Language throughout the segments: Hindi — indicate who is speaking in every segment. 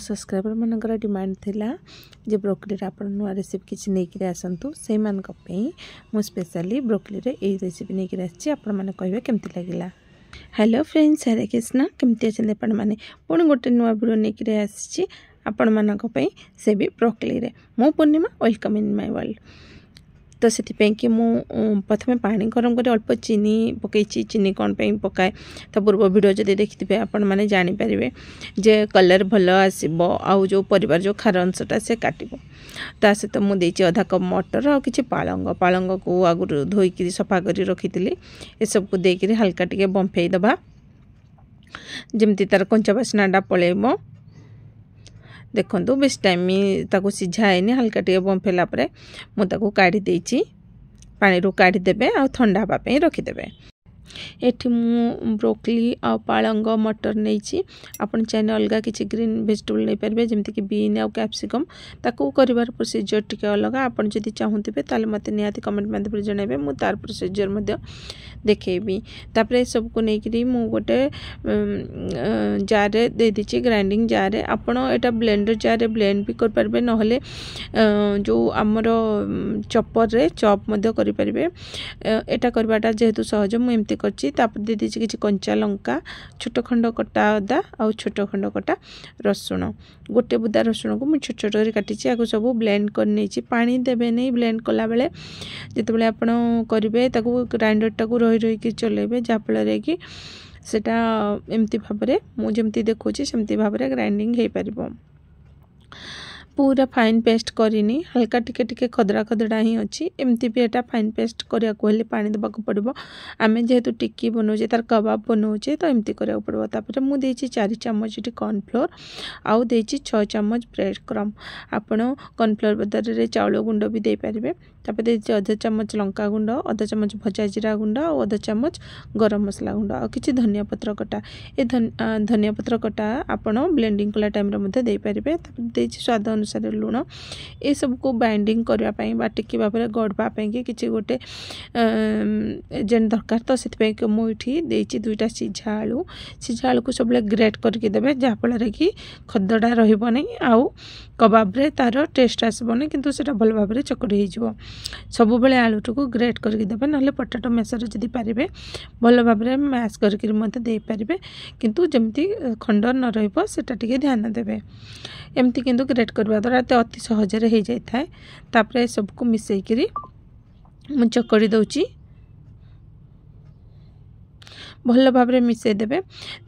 Speaker 1: सब्सक्राइबर मानकर डिमांड थिला जे ब्रोकली रे आपण नुआ रेसिपी किछि नै कि आसंतु से मान पे मु स्पेशली ब्रोकली रे ए रेसिपी नै कि आछि आपण माने कहबे केमति लागिला। हेलो फ्रेंड्स, हरे कृष्ण, केमति अछन आपण माने पुणी गोटे नुआ वीडियो नै कि आछि आपण मानक पे से भी ब्रोकली रे। मो पूर्णिमा, वेलकम इन माय वर्ल्ड। तो से कि प्रथम पानी गरम कर अल्प चीनी पकई, चीनी कौन पे पकाए तो पूर्व वीडियो जब देखिए आपण मैंने जानीपर जे कलर भल आसो आउ जो परिवार जो खार अंशटा से काटो। ता सहित मुझे अधा कप मटर आ कि पालंग को आगुरी धोईक सफा कर रखी ए सबको देकर हल्का टिके बंफे दबा जमती तार कंचा बास्नाटा पलैब। देखो बेस टाइम ताको सिझाएनि, हल्का टे बंफेला मुझे काढ़ी देछि, पानी रू काढ़ी देबे आ ठंडा होगा रखीदे। एठी मु ब्रोकली आ पालंग मटर नहीं आपन चाहे अलग किसी ग्रीन वेजिटेबल नहीं पारे जमती कि बीन आ कैप्सिकम ताकू करिवार प्रोसीजर टिके अलग। आपन जदि चाहूथिबे ताले मते निहाती कमेंट माध्यम जनइबे, मु तार प्रोसीजर मध्य देखेबी। तापरे सबको नहीं करी मु गोटे जार रे दे दिछि, ग्राइंडिंग जार रे। आपन एटा ब्लेंडर जार रे ब्लेंड भी कर परबे, नहले जो हमर चॉपर रे चॉप मध्य करि परबे। एटा करबाटा जेहेतु सहज मु एमती करछि। तापर दे दिछि किछि कंचा लंका, छोट खंड कटा अदा आ छोट खंड कटा रसुण। गोटे बुदा रसुण को मु छोट छोट कर काटिछि। आको सब ब्लेंड कर नेछि, पानी देबे नहीं। ब्लेंड कला बेले जेतेबेले आपण करिवे ताको ग्राइंडर टाको रही रही कि चलेबे, जा फल कि सेटा एमती भाबरे मु जेमती देखुछि सेमती भाबरे ग्राइंडिंग हे परिबो। पूरा फाइन पेस्ट करनी, हल्का टिके टिके खदड़ा खदड़ा ही अच्छी। एमती भी एटा फाइन पेस्ट करिया को हेले पानी देबाक पड़िबो। आमे जेहेतु टिक्की बनौचे तार कबाब बनौचे तो एमती करिया पड़िबो। तापर मु देछि 4 चम्मच कॉर्नफ्लोर आउ देछि 6 चम्मच ब्रेड क्रम। आपण कॉर्नफ्लोर बदल रे चाउल गुंड भी दे पारिबे। तापर देछि आधा चम्मच लंका गुंड, आधा चम्मच भजा जीरा गुंड और आधा चम्मच गरम मसला गुंड और किछि धनिया पत्र कटा। ए धनिया पत्र कटा आपण ब्लेंडिंग कला टाइम रे मध्ये दे पारिबे। तापर देछि स्वाद अनुसार लुण। ए सब को बाइंडिंग करबा पई बा टिक्की भाबरे गडबा पई कि किछि गोटे जेन दरकार तो सेति पई कि मु इठी देछि 2टा सिझा आलू को सबले ग्रेट करके देबे, जा फल कि खदड़ा रहिबो नै आउ कबाब रे तार टेस्ट आसबो नै, किंतु सेटा भल भाबरे चकड़ी हे जिवो। सब बेले आलू को ग्रेट करके देबे, नहले पोटैटो मैशर जदि पारिबे भल भाबरे मैश करके मते दे पारिबे, किंतु जेमती खंड न रहिबो सेटा टिके ध्यान देबे। एमती किंतु ग्रेट करबा द्वारा ते अति सहज रे हे जाय थाए। तापरे सबको मिसई करी मु चकड़ी दउची, भल भाबरे मिसई देबे।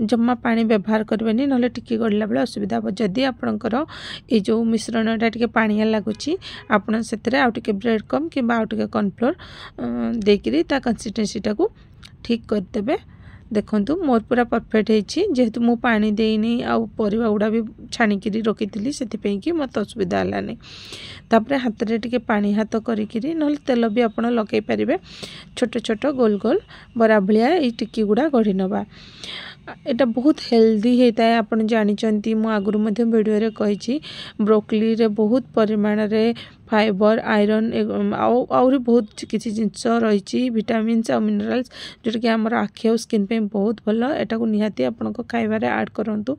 Speaker 1: जम्मा पानी व्यवहार करबेनी, नहले टिक्की गड़ला बेले असुविधा हो। जदि आपणकर ए जो मिश्रणटा टिके पानिया लागुची आपण सेतरे आ टिके ब्रेड क्रम कि आ टिके कॉर्नफ्लोर देकरी ता कंसिस्टेंसीटा को ठीक कर देबे। देखंतु मोर पूरा परफेक्ट है, जेहेतु मु पानी देनी आ परिवा गुड़ा भी छाणिकी रखी से मत असुविधा है। तापरे हाथ रे टिके पानी हाथ करी नहले तेल भी आपण लगे पारे। छोट छोट गोल गोल बरा भलिया ये टिक्की गुड़ा गढ़ी नवा। एटा बहुत हेल्दी होता है। आप जानते मु आगुरी वीडियो रे कही ब्रोकली रे बहुत परिमाण रे फाइबर, आयरन आउरी बहुत किसी जिनस रही, विटामिन्स और मिनरल्स जोटा कि आम आखि और स्किन पे बहुत भल। एटा को निहाती आपण खाइबारे ऐड करंतु।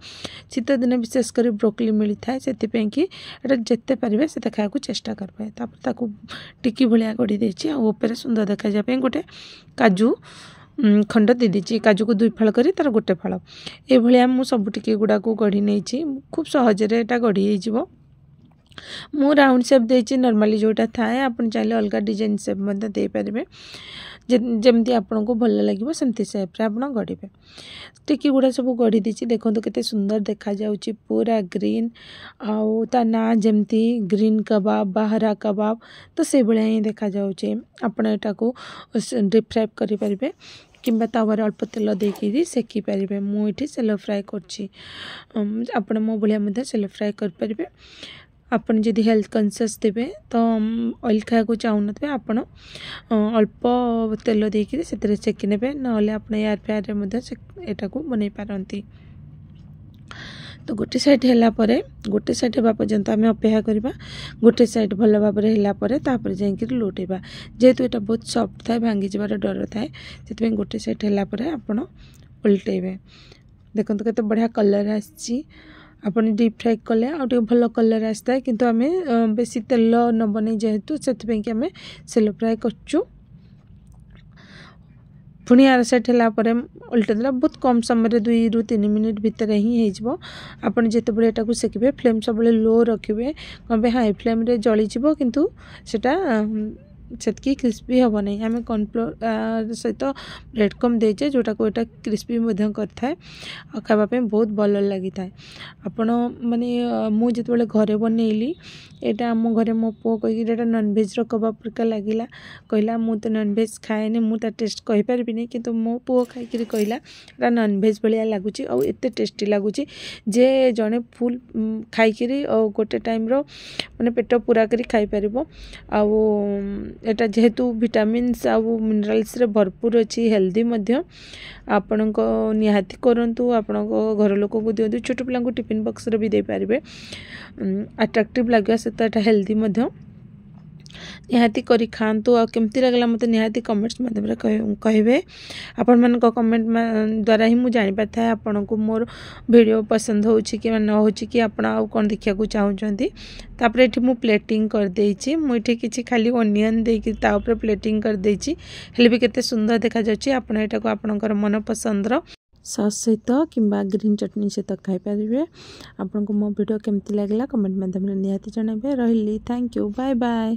Speaker 1: शीत दिन विशेषकर ब्रोकली मिलता है, से कि एटा जिते पारे से खाया चेष्टा करबे। तापर ताकू टिक्की भलिया गढ़ी देछि आ ऊपर सुंदर देखा जाय गोटे काजू खंड दे दीजिए। काजू को 2 फाड़ करी तार गोटे फाड़ ए भलिया मु सब टिक्की गुड़ा को गढ़ी नहीं, खूब सहज रे एटा गढ़ी हे जिवो। मु राउंड शेप देछि, नॉर्मली जोटा थाए आपण चाहे अलग डिजाइन शेप मते दे पारिबे, जेमती आपन को भल लागिवो सेमती शेप रे आपण गढ़ीबे। टिक्की गुड़ा सब गढ़ी दीछि। देखंतु केते सुंदर देखा जाउछि, पूरा ग्रीन आउ ता ना जेमती ग्रीन कबाब बा हरा कबाब तो से भलिया ही देखा जाउछि। आपण एटा को डीप फ्राई करि पारिबे किंबा तावारे अल्प तेल देकी सेकी पारिबे। मु इठी सेलो फ्राई करछि, आपण मो भलिया मध्ये सेलो फ्राई कर पारिबे। आपन जदि हेल्थ कॉन्शियस देबे तो ऑयल खाया को चाहूनते आपण अल्प तेल देकी सेतरे सेकी नेबे, नहले आपण एयर फ्रायर रे मध्ये एटा को बनै पारंती। तो गोटे साइड हैला परे गोटे साइड हेबा पर्यंत आम अपेक्षा करबा। गोटे साइड भल भाव हैला परे तापर जाइकि लोटेबा। जेहेतु एटा बहुत सॉफ्ट थाए, भांगी जबार डर थाए, सेतबे गोटे साइड हैला परे आपण उल्टेबे। देखंतु केते बढ़िया कलर आछि आपण डीप फ्राई कले आउ भल कलर आसता है किंतु आमे बेसी तेल नबनी जेहेतु से कि आमे सेलो फ्राई करचु पुणी आर साइड है उल्टे देला बहुत कम समय 2 ରୁ 3 मिनिट भितर ही हो आपन जिते एटा सेकिबे फ्लेम सब लो रखिए कौन हाई फ्लेम रे जली जीवो किंतु सेटा सेतकी क्रिस्पी हम नहीं आम कॉर्नफ्लोर सहित ब्रेड कम देचे जोटा को एटा क्रिस्पी करता है और खावाई बहुत भल लगी था आपण माने मुझे घरे बनइली एटा आम घरे मो पु कहीकि नॉनवेज कबाब प्रकार लगिला कहला मु तो नॉनवेज खाएनी मु ता टेस्ट कहि परबिनी किंतु मो पु खाइकि कहला एटा नॉनवेज भलिया लगुच और एते टेस्टी लगुच जे जड़े फुल खाइकि गोटे टाइम रो माने पेट पूरा करी खाई परबो आउ एटा जेहेतु विटामिन्स आउ मिनरल्स रे भरपूर अच्छी हेल्दी मध्य आपण को निहाती करंतु आपण को घर लोक को दियंतु छोट पिला को टिफिन बॉक्स रे भी दे पारिबे अट्रैक्टिव लागो से एटा हेल्दी मध्य निहाती करी खातु आ केमती लगला मते निहाती कमेंट्स माध्यम रे कहबे आपण मन को कमेंट द्वारा ही मु जानि पाता है आपण को मोर वीडियो पसंद होउची कि न होउची कि आपण आ कोन देखिया को चाहउचंती तापर एठी मु प्लेटिंग कर देइची मु एठी किछि खाली ओनियन दे कि ता ऊपर प्लेटिंग कर देइची हेले भी केते सुंदर देखा जाची आपण एटा को आपणकर मन पसंद रो सॉस सहित किंबा ग्रीन चटनी सहित खाई पारे आपन को मो वीडियो केमती लागला कमेंट माध्यम रे निहाती जणाबे रहिली थैंक यू बाय बाय।